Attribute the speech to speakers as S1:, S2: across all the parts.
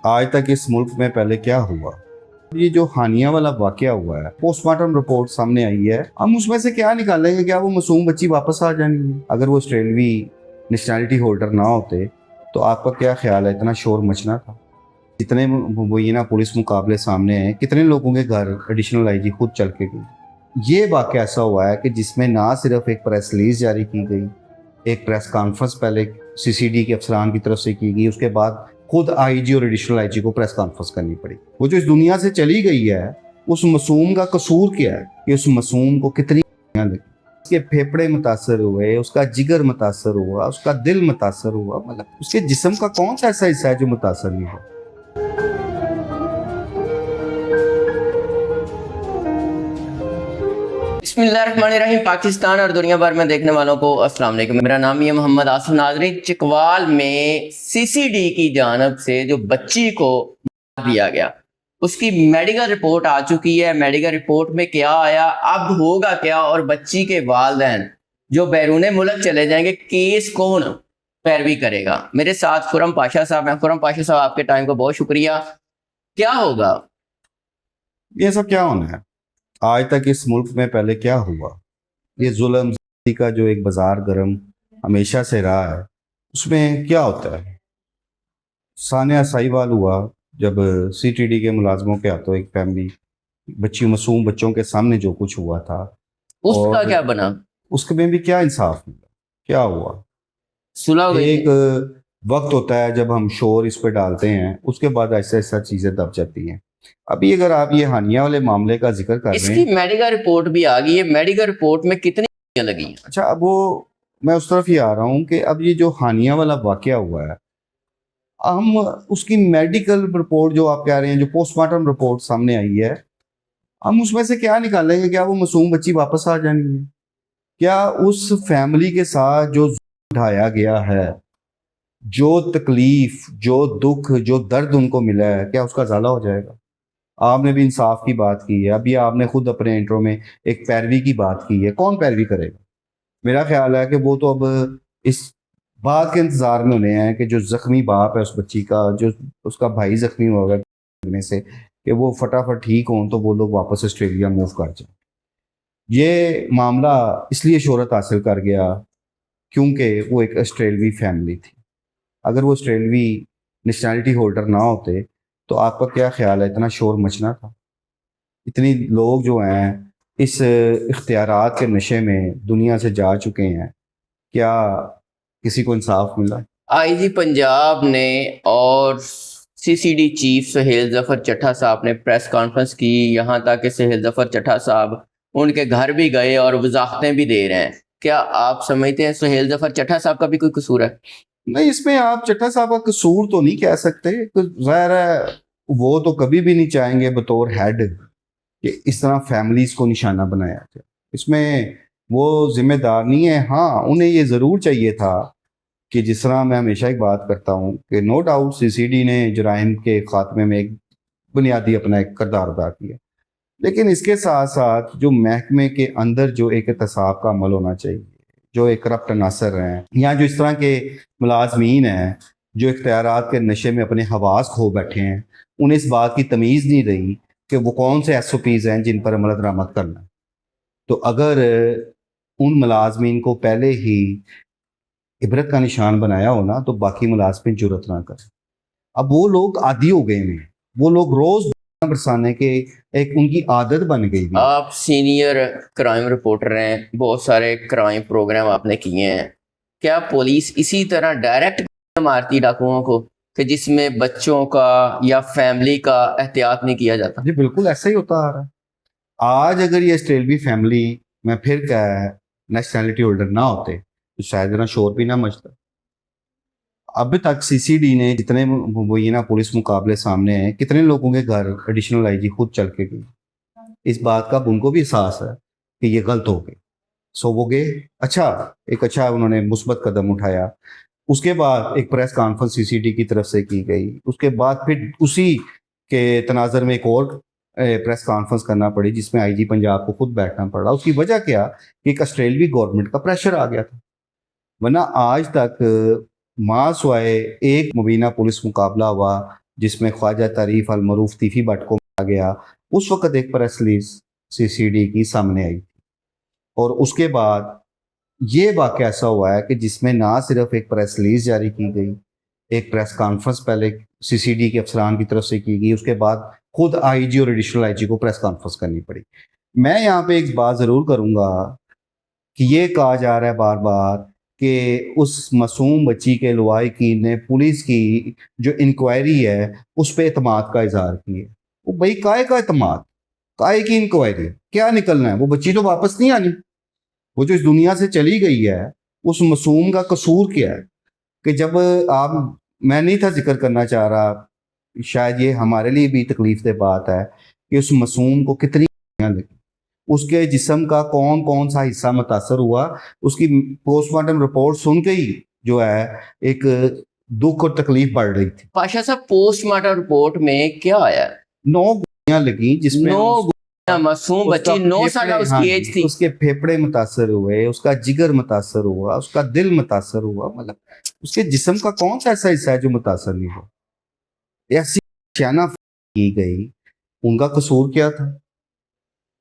S1: आज तक इस मुल्क में पहले क्या हुआ। ये जो हानिया वाला वाकया हुआ है, पोस्टमार्टम रिपोर्ट सामने आई है, हम उसमें से क्या निकालेंगे? क्या वो मासूम बच्ची वापस आ जानी है? अगर वो ऑस्ट्रेलवी नेशनैलिटी होल्डर ना होते तो आपका क्या ख्याल है, इतना शोर मचना था? जितने मुबैना पुलिस मुकाबले सामने हैं, कितने लोगों के घर एडिशनल आईजी खुद चल के गई। ये वाकया ऐसा हुआ है कि जिसमें ना सिर्फ एक प्रेस रिलीज जारी की गई, एक प्रेस कॉन्फ्रेंस पहले सीसीडी के अफसरान की तरफ से की गई, उसके बाद खुद आईजी और एडिशनल आईजी को प्रेस कॉन्फ्रेंस करनी पड़ी। वो जो इस दुनिया से चली गई है, उस मासूम का कसूर क्या है कि उस मासूम को कितनी लगी? उसके फेफड़े मुतासर हुए, उसका जिगर मुतासर हुआ, उसका दिल मुतासर हुआ, मतलब उसके जिस्म का कौन सा ऐसा हिस्सा है जो मुतासर नहीं हुआ?
S2: बिस्मिल्लाहिर्रहमानिर्रहीम। पाकिस्तान और दुनिया भर में देखने वालों को अस्सलाम वालेकुम। मेरा नाम है मोहम्मद आसिफ। नाज़रीन, चिकवाल में सीसीडी की जानब से जो बच्ची को मार दिया गया, उसकी मेडिकल रिपोर्ट आ चुकी है। मेडिकल रिपोर्ट में क्या आया, अब होगा क्या, और बच्ची के वालिदैन जो बैरून मुल्क चले जाएंगे, केस कौन पैरवी करेगा? मेरे साथ खुरम पाशा साहब हैं। खुरम पाशा साहब, आपके टाइम को बहुत शुक्रिया। क्या होगा?
S1: ये सब क्या होना है? आज तक इस मुल्क में पहले क्या हुआ? ये जुल्म का जो एक बाजार गर्म हमेशा से रहा है, उसमें क्या होता है? सानिया साहिवाल हुआ, जब सीटीडी के मुलाजमों के हाथों एक फैमिली बच्ची मासूम बच्चों के सामने जो कुछ हुआ था,
S2: उसका
S1: और
S2: क्या बना?
S1: उसके में भी क्या इंसाफ मिला? क्या हुआ?
S2: सुलह हो गई
S1: एक
S2: थी?
S1: वक्त होता है जब हम शोर इस पे डालते हैं, उसके बाद ऐसा ऐसा चीजें दब जाती हैं। अभी अगर आप ये हानिया वाले मामले का जिक्र कर रहे
S2: इसकी
S1: हैं,
S2: मेडिकल रिपोर्ट भी आ गई है। मेडिकल रिपोर्ट में कितनी लगी हैं?
S1: अच्छा, अब वो मैं उस तरफ ही आ रहा हूँ कि अब ये जो हानिया वाला वाकया हुआ है, हम उसकी मेडिकल रिपोर्ट जो आप कह रहे हैं, जो पोस्टमार्टम रिपोर्ट सामने आई है, हम उसमें से क्या निकालेंगे? क्या वो मासूम बच्ची वापस आ जानी है? क्या उस फैमिली के साथ जो ढाया गया है, जो तकलीफ, जो दुख, जो दर्द उनको मिला है, क्या उसका ज़ाला हो जाएगा? आपने भी इंसाफ की बात की है, अभी आपने खुद अपने इंट्रो में एक पैरवी की बात की है। कौन पैरवी करेगा? मेरा ख्याल है कि वो तो अब इस बात के इंतजार में होने हैं कि जो जख्मी बाप है उस बच्ची का, जो उसका भाई जख्मी हुआ है से, कि वो फटाफट ठीक हों तो वो लोग वापस ऑस्ट्रेलिया मूव कर जाए। ये मामला इसलिए शोहरत हासिल कर गया क्योंकि वो एक ऑस्ट्रेलवी फैमिली थी। अगर वो ऑस्ट्रेलवी नेशनैलिटी होल्डर ना होते तो आपका क्या ख्याल है, इतना शोर मचना था? इतनी लोग जो हैं इस इख्तियारात के नशे में दुनिया से जा चुके हैं, क्या किसी को इंसाफ मिला?
S2: आईजी पंजाब ने और सीसीडी चीफ सुहेल जफर चट्टा साहब ने प्रेस कॉन्फ्रेंस की। यहाँ तक कि सुहेल जफर चट्टा साहब उनके घर भी गए और वजाहतें भी दे रहे हैं। क्या आप समझते हैं सुहेल जफर चट्टा साहब का भी कोई कसूर है?
S1: नहीं, इसमें आप चट्टा साहब का कसूर तो नहीं कह सकते। ज़ाहिर है वो तो कभी भी नहीं चाहेंगे बतौर हेड कि इस तरह फैमिलीज को निशाना बनाया जाए। इसमें वो जिम्मेदार नहीं है। हाँ, उन्हें ये ज़रूर चाहिए था कि जिस तरह मैं हमेशा एक बात करता हूँ कि नो डाउट सीसीडी ने जराइम के खात्मे में एक बुनियादी अपना एक किरदार अदा किया, लेकिन इसके साथ साथ जो महकमे के अंदर जो एक एहतसाब का अमल होना चाहिए, जो एक करप्ट अनासर हैं या जो इस तरह के मुलाजमीन हैं जो इख्तियारात के नशे में अपने हवास खो बैठे हैं, उन्हें इस बात की तमीज़ नहीं रही कि वो कौन से SOPs हैं जिन पर अमल दरामद करना है। तो अगर उन मुलाजमीन को पहले ही इबरत का निशान बनाया हो ना, तो बाकी मुलाजमीन जुर्रत ना करें। अब वो लोग आदी हो गए हैं, वो लोग रोज बरसाने के एक उनकी आदत बन गई है।
S2: आप सीनियर क्राइम रिपोर्टर हैं, बहुत सारे क्राइम प्रोग्राम आपने किए हैं। क्या पुलिस इसी तरह डायरेक्ट मारती डाकुओं को कि जिसमें बच्चों का या फैमिली का एहतियात नहीं किया जाता?
S1: जी बिल्कुल ऐसा ही होता आ रहा है। आज अगर ये ऑस्ट्रेलवी फैमिली में फिर क्या है नेशनैलिटी होल्डर ना होते तो शायद इतना शोर भी ना मचता। अब तक सीसीडी ने जितने मुबैना पुलिस मुकाबले सामने हैं, कितने लोगों के घर एडिशनल आईजी खुद चल के गई। इस बात का अब उनको भी एहसास है कि ये गलत हो गई। सो वो गए, अच्छा उन्होंने मुस्बत कदम उठाया। उसके बाद एक प्रेस कॉन्फ्रेंस सीसीडी की तरफ से की गई। उसके बाद फिर उसी के तनाजर में एक और प्रेस कॉन्फ्रेंस करना पड़ी जिसमें आईजी पंजाब को खुद बैठना पड़ा। उसकी वजह क्या कि एक ऑस्ट्रेलवी गवर्नमेंट का प्रेशर आ गया था। वरना आज तक मास वाए एक मुबीना पुलिस मुकाबला हुआ जिसमें ख्वाजा तारीफ अल मरूफ तीफी भट्ट को मारा गया, उस वक्त एक प्रेस रिलीज सीसीडी की सामने आई थी। और उसके बाद ये वाक़या ऐसा हुआ है कि जिसमें ना सिर्फ एक प्रेस रिलीज जारी की गई, एक प्रेस कॉन्फ्रेंस पहले सीसीडी के अफसरान की तरफ से की गई, उसके बाद खुद आईजी और एडिशनल आईजी को प्रेस कॉन्फ्रेंस करनी पड़ी। मैं यहाँ पे एक बात ज़रूर करूँगा कि ये कहा जा रहा है बार बार कि उस मासूम बच्ची के लवाहिकीन ने पुलिस की जो इंक्वायरी है उस पर एतमाद का इजहार किया। वो भाई काहे का एतमाद, काहे की इंक्वायरी, क्या निकलना है? वो बच्ची तो वापस नहीं आनी, वो जो इस दुनिया से चली गई है उस मासूम का कसूर क्या है? कि जब आप, मैं नहीं था जिक्र करना चाह रहा, शायद ये हमारे लिए भी तकलीफ दे बात है कि उस मासूम को कितनी लगी, उसके जिस्म का कौन कौन सा हिस्सा मुतासर हुआ, उसकी पोस्टमार्टम रिपोर्ट सुन के ही जो है एक दुख और तकलीफ बढ़ रही थी।
S2: पाशा साहब, पोस्टमार्टम रिपोर्ट में क्या आया?
S1: 9 गोलियां लगी जिसमें
S2: 9 गोलियां, मासूम बच्ची, 9 साल उसकी एज थी।
S1: उसके फेफड़े मुतासर हुए, उसका जिगर मुतासर हुआ, उसका दिल मुतासर हुआ, मतलब उसके जिस्म का कौन सा ऐसा हिस्सा है जो मुतासर नहीं हुआ? ऐसी शाना की गई, उनका कसूर क्या था?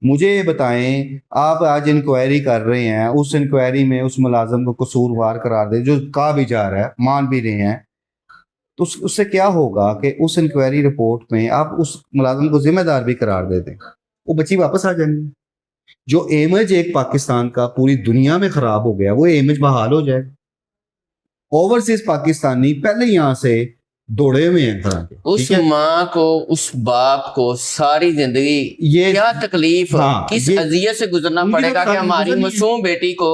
S1: मुझे ये बताएं, आप आज इंक्वायरी कर रहे हैं, उस इंक्वायरी में उस मुलाजम को कसूरवार करार दे, जो कहा भी जा रहा है, मान भी रहे हैं, तो उससे क्या होगा कि उस इंक्वायरी रिपोर्ट में आप उस मुलाजम को जिम्मेदार भी करार दे दें, वो बच्ची वापस आ जाएंगी। जो इमेज एक पाकिस्तान का पूरी दुनिया में खराब हो गया, वो इमेज बहाल हो जाएगा। ओवरसीज पाकिस्तानी पहले यहाँ से दौड़े हुए हैं तरह के।
S2: उस माँ को, उस बाप को सारी जिंदगी
S1: ये
S2: क्या तकलीफ,
S1: हाँ,
S2: किस
S1: ये
S2: अजियत से गुजरना
S1: उनकी
S2: पड़ेगा
S1: तो
S2: कि हमारी
S1: सारी
S2: मासूम बेटी को,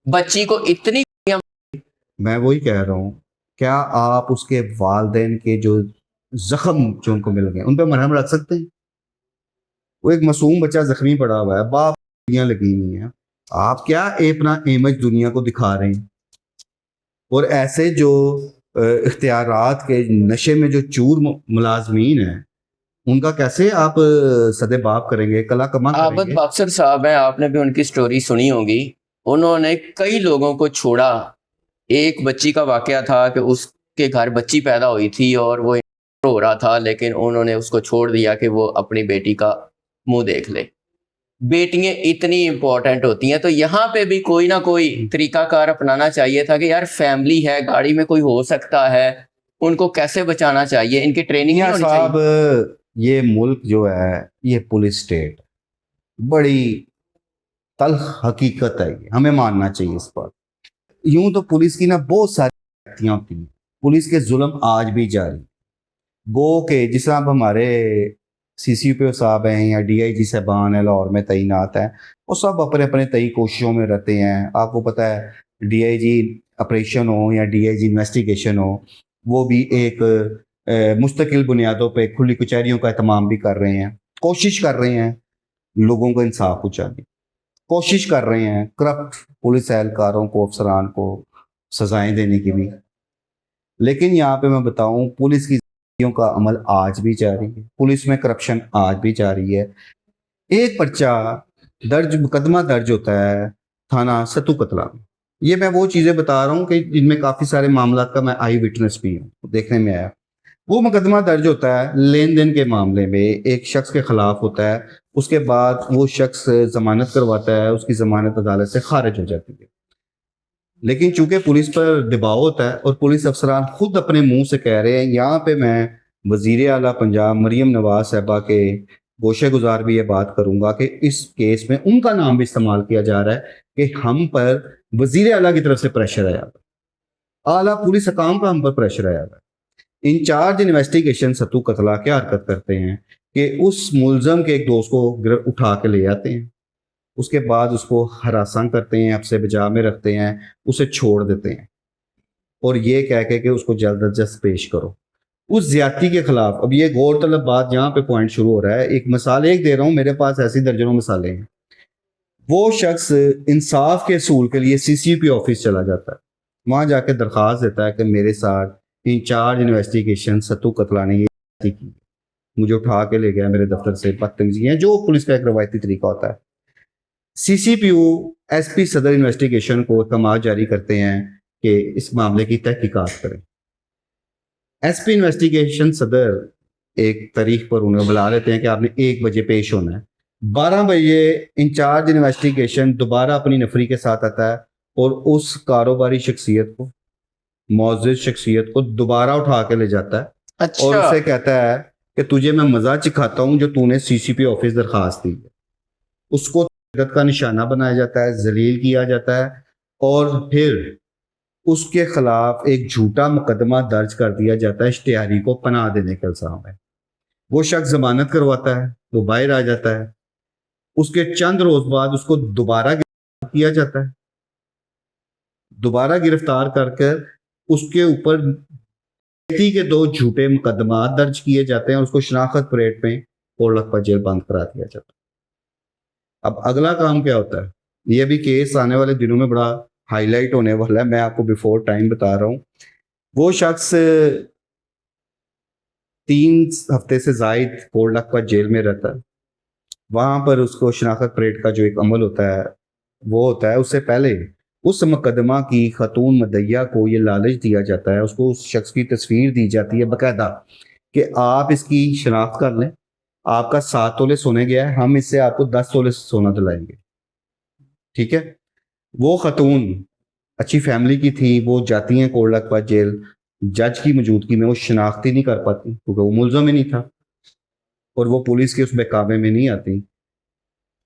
S2: बच्ची को इतनी।
S1: मैं वही कह रहा हूँ, क्या आप उसके वालदेन के जो जख्म जो उनको मिल गए उन पर मरहम रख सकते हैं? वो एक मासूम बच्चा जख्मी पड़ा हुआ है, बाप गोलियां लगी हुई हैं, आप क्या अपना इमेज दुनिया को दिखा रहे हैं? और ऐसे जो इख्तियारात के नशे में जो चूर मुलाजमीन हैं, उनका कैसे आप सदेबाप करेंगे, कला कमा
S2: आबद
S1: करेंगे?
S2: बख्शर साहब हैं, आपने भी उनकी स्टोरी सुनी होगी। उन्होंने कई लोगों को छोड़ा। एक बच्ची का वाकया था कि उसके घर बच्ची पैदा हुई थी और वो हो रहा था, लेकिन उन्होंने उसको छोड़ दिया कि वो अपनी बेटी का मुंह देख ले। बेटियां इतनी इंपॉर्टेंट होती हैं, तो यहाँ पे भी कोई ना कोई तरीकाकार अपनाना चाहिए था कि यार फैमिली है, गाड़ी में कोई हो सकता है, उनको कैसे बचाना चाहिए, इनकी ट्रेनिंग नहीं होनी चाहिए।
S1: साहब, ये मुल्क जो है ये पुलिस स्टेट, बड़ी तल्ख हकीकत है, ये हमें मानना चाहिए इस पर। यूं तो पुलिस की ना बहुत सारी शक्तियां होती हैं, पुलिस के जुल्म आज भी जारी। गो के जिस तरह अब हमारे सीसीपीओ साहब हैं या डीआईजी साहबान है लाहौर में तैनात हैं, वो सब अपने अपने तय कोशिशों में रहते हैं। आपको पता है डीआईजी ऑपरेशन हो या डीआईजी इन्वेस्टिगेशन हो, वो भी एक मुस्तकिल बुनियादों पे खुली कचहरियों का एहतमाम भी कर रहे हैं, कोशिश कर रहे हैं लोगों को इंसाफ पहुँचाने, कोशिश कर रहे हैं करप्ट पुलिस एहलकारों को, अफसरान को सजाएं देने की भी। लेकिन यहाँ पे मैं बताऊं, पुलिस की का अमल आज भी जारी है, पुलिस में करप्शन आज भी जारी है। एक पर्चा दर्ज, मुकदमा दर्ज होता है थाना सत्तू कतला में। ये मैं वो चीज़ें बता रहा हूँ कि जिनमें काफ़ी सारे मामला का मैं आई विटनेस भी हूँ, देखने में आया। वो मुकदमा दर्ज होता है लेन देन के मामले में, एक शख्स के खिलाफ होता है, उसके बाद वो शख्स जमानत करवाता है, उसकी जमानत अदालत से खारिज हो जाती है। लेकिन चूंकि पुलिस पर दबाव होता है और पुलिस अफसरान खुद अपने मुंह से कह रहे हैं, यहाँ पे मैं वजीर आला पंजाब मरियम नवाज साहबा के गोशे गुजार भी ये बात करूंगा कि इस केस में उनका नाम भी इस्तेमाल किया जा रहा है कि हम पर वजीर आला की तरफ से प्रेशर आया, आला पुलिस हकाम का हम पर प्रेशर आया है। इंचार्ज इन्वेस्टिगेशन सत्तू कतला क्या हरकत करते हैं कि उस मुलजम के एक दोस्त को उठा के ले आते हैं, उसके बाद उसको हरासा करते हैं, हफ्ते बजा में रखते हैं, उसे छोड़ देते हैं और ये कह के कि उसको जल्द अज जल्द पेश करो उस ज्यादती के खिलाफ। अब ये गौरतलब बात यहाँ पे पॉइंट शुरू हो रहा है, एक मिसाल एक दे रहा हूँ, मेरे पास ऐसी दर्जनों मिसालें हैं। वो शख्स इंसाफ के असूल के लिए सीसीपी ऑफिस चला जाता है, वहां जाके दरख्वास्त देता है कि मेरे साथ इंचार्ज इन्वेस्टिगेशन सत्तू कतला ने ये की, मुझे उठा के ले गया मेरे दफ्तर से, बदतमीजी है जो पुलिस का एक रवायती तरीका होता है। सीसीपीओ एसपी सदर इन्वेस्टिगेशन को अहकाम जारी करते हैं कि इस मामले की तहकीकात करें। एसपी इन्वेस्टिगेशन सदर एक तारीख पर उन्हें बुला लेते हैं कि आपने 1 बजे पेश होना है। 12 बजे इंचार्ज इन्वेस्टिगेशन दोबारा अपनी नफरी के साथ आता है और उस कारोबारी शख्सियत को, मौजूद शख्सियत को दोबारा उठा के ले जाता है और
S2: अच्छा,
S1: उससे कहता है कि तुझे मैं मजा चिखाता हूं जो तूने सीसीपी ऑफिस दरखास्त दी है। उसको तशद्दुद का निशाना बनाया जाता है, जलील किया जाता है और फिर उसके खिलाफ एक झूठा मुकदमा दर्ज कर दिया जाता है इश्तिहारी को पनाह देने के इल्जाम में। वो शख्स जमानत करवाता है, वो बाहर आ जाता है। उसके चंद रोज बाद उसको दोबारा गिरफ्तार किया जाता है। दोबारा गिरफ्तार करकर उसके ऊपर के 2 झूठे मुकदमा दर्ज किए जाते हैं और उसको शनाख्त परेड में कोलकता जेल बंद करा दिया जाता है। अब अगला काम क्या होता है, ये भी केस आने वाले दिनों में बड़ा हाईलाइट होने वाला है, मैं आपको बिफोर टाइम बता रहा हूं। वो शख्स 3 हफ्ते से जायद कोलकता जेल में रहता है। वहां पर उसको शनाख्त परेड का जो एक अमल होता है वो होता है। उससे पहले उस मुकदमा की खतून मदैया को ये लालच दिया जाता है, उसको उस शख्स की तस्वीर दी जाती है बाकायदा कि आप इसकी शनाख्त कर लें, आपका 7 तोले सोने गया है, हम इससे आपको 10 तोले सोना दिलाएंगे। ठीक है। वो खतून अच्छी फैमिली की थी, वो जाती हैं कोलकता जेल। जज की मौजूदगी में वो शनाख्ती नहीं कर पाती क्योंकि वो मुलजम ही नहीं था और वो पुलिस के उस बेकाबे में नहीं आती।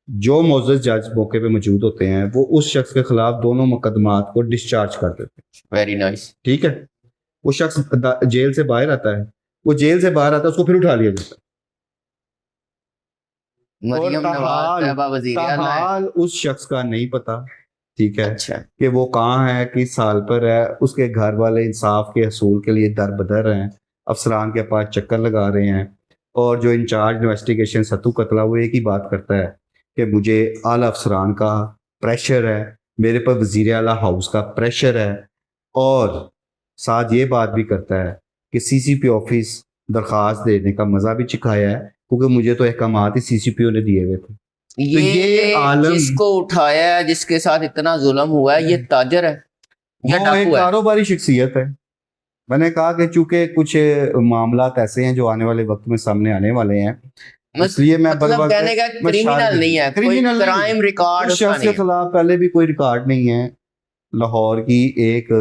S1: जो मोअज़्ज़ज़ जज मौके पे मौजूद होते हैं वो उस शख्स के खिलाफ दोनों मुकदमात को डिस्चार्ज कर देते हैं।
S2: Very nice.
S1: ठीक है। वो शख्स जेल से बाहर आता है, वो जेल से बाहर आता है, उसको फिर उठा लिया जाता है
S2: मरियम नवाज साहिबा वजीर आला है।
S1: ताहाल उस शख्स का नहीं पता, ठीक है,
S2: अच्छा,
S1: कि वो कहाँ है, किस साल पर है। उसके घर वाले इंसाफ के हसूल के लिए दर बदर हैं, अफसरान के पास चक्कर लगा रहे हैं और जो इंचार्ज इन्वेस्टिगेशन सत्तू कतला वो एक ही बात करता है कि मुझे आला अफसरान का प्रेशर है, मेरे पर वजीर आला हाउस का प्रेशर है और साथ ये बात भी करता है कि सीसीपी ऑफिस दरख्वास्त देने का मज़ा भी चिखाया है क्योंकि मुझे तो अहकामात ही सीसीपीओ ने दिए हुए थे। तो ये आलम
S2: जिसको उठाया है, जिसके साथ इतना जुल्म हुआ है, ये ताजर है या
S1: वो एक
S2: डाकू है?
S1: कारोबारी शख्सियत है। मैंने कहा कि चूंकि कुछ मामलात ऐसे हैं जो आने वाले वक्त में सामने आने वाले हैं, इसलिए मैं
S2: मतलब कहने का क्रिमिनल नहीं है, कोई क्राइम रिकॉर्ड
S1: उस
S2: उसका
S1: शख्स
S2: नहीं
S1: के
S2: है।
S1: खिलाफ पहले भी कोई रिकॉर्ड नहीं है। लाहौर की एक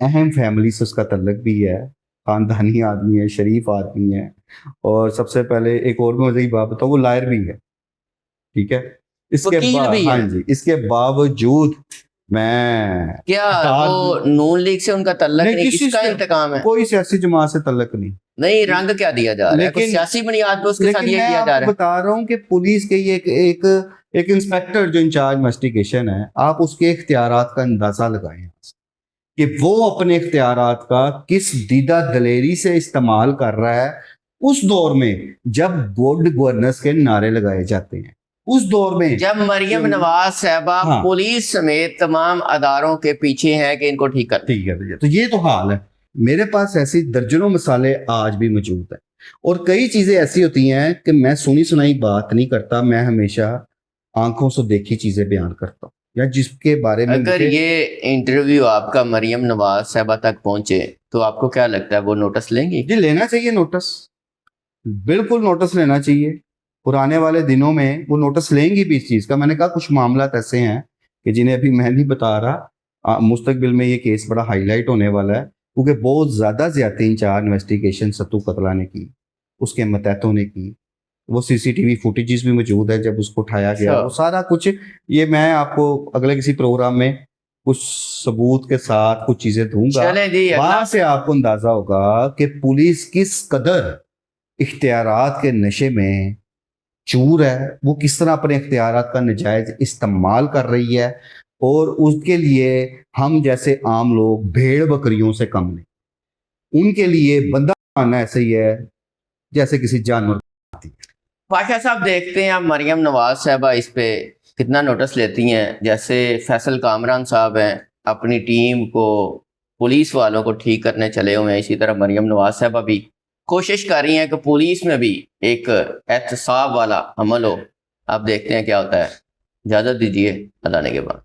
S1: अहम फैमिली से उसका तल्लक भी है, खानदानी आदमी है, शरीफ आदमी है और सबसे पहले एक और मैं मज़े की बात बताऊँ, वो लायर भी है। ठीक है। इसके
S2: वकील
S1: बाद
S2: भी
S1: हाँ
S2: है
S1: जी, इसके बावजूद मैं
S2: क्या? वो नून लीग से उनका तल्लक
S1: नहीं,
S2: नहीं,
S1: किसी
S2: किसका
S1: से
S2: इंतकाम है?
S1: कोई सियासी जमात से तल्लक नहीं।
S2: नहीं, रंग क्या दिया जा रहा है? कुछ
S1: लेकिन
S2: सियासी बुनियाद पे उसके साथ
S1: लेकिन
S2: ये
S1: मैं
S2: किया जा
S1: आपको
S2: रहा है?
S1: बता रहा हूँ कि पुलिस के ये एक इंस्पेक्टर जो इंचार्ज इन्वेस्टिगेशन है, आप उसके इख्तियारात का अंदाजा लगाएं कि वो अपने इख्तियारात का किस दीदा दलेरी से इस्तेमाल कर रहा है उस दौर में जब गुड गवर्नेंस के नारे लगाए जाते हैं, उस दौर में
S2: जब मरियम नवाज साहबा
S1: हाँ।
S2: पुलिस समेत तमाम अदारों के पीछे हैं कि इनको ठीक कर।
S1: ठीक है भैया, तो ये तो हाल है। मेरे पास ऐसी दर्जनों मिसालें आज भी मौजूद हैं और कई चीजें ऐसी होती हैं कि मैं सुनी सुनाई बात नहीं करता, मैं हमेशा आंखों से देखी चीजें बयान करता हूँ या जिसके बारे में
S2: अगर ये इंटरव्यू आपका मरियम नवाज साहबा तक पहुंचे तो आपको क्या लगता है वो नोटिस लेंगी?
S1: जी लेना चाहिए नोटिस, बिल्कुल नोटिस लेना चाहिए। पुराने वाले दिनों में वो नोटिस लेंगी भी इस चीज़ का। मैंने कहा कुछ मामला ऐसे हैं कि जिन्हें अभी मैं नहीं बता रहा, मुस्तकबिल में ये केस बड़ा हाईलाइट होने वाला है क्योंकि बहुत ज़्यादा ज्यादा इंचार्ज इन्वेस्टिगेशन सत्तू कतला ने की, उसके मतहतों ने की। वो सीसीटीवी फुटेजेस भी मौजूद है जब उसको उठाया गया, वो सारा कुछ। ये मैं आपको अगले किसी प्रोग्राम में कुछ सबूत के साथ कुछ चीज़ें दूंगा,
S2: चलें जी,
S1: वहां से आपको अंदाजा होगा कि पुलिस किस कदर इख्तियारात के नशे में चूर है, वो किस तरह अपने इख्तियारात का नजायज इस्तेमाल कर रही है और उसके लिए हम जैसे आम लोग भेड़ बकरियों से कम नहीं। उनके लिए बंदा मानना ऐसे ही है जैसे किसी जानवर।
S2: पाशा साहब, देखते हैं आप मरियम नवाज साहबा इस पे कितना नोटिस लेती हैं। जैसे फैसल कामरान साहब हैं, अपनी टीम को, पुलिस वालों को ठीक करने चले हुए हैं, इसी तरह मरियम नवाज साहबा भी कोशिश कर रही हैं कि पुलिस में भी एक एहतसाब वाला अमल हो। आप देखते हैं क्या होता है। इजाज़त दीजिए, अल्लाह ने के बाद।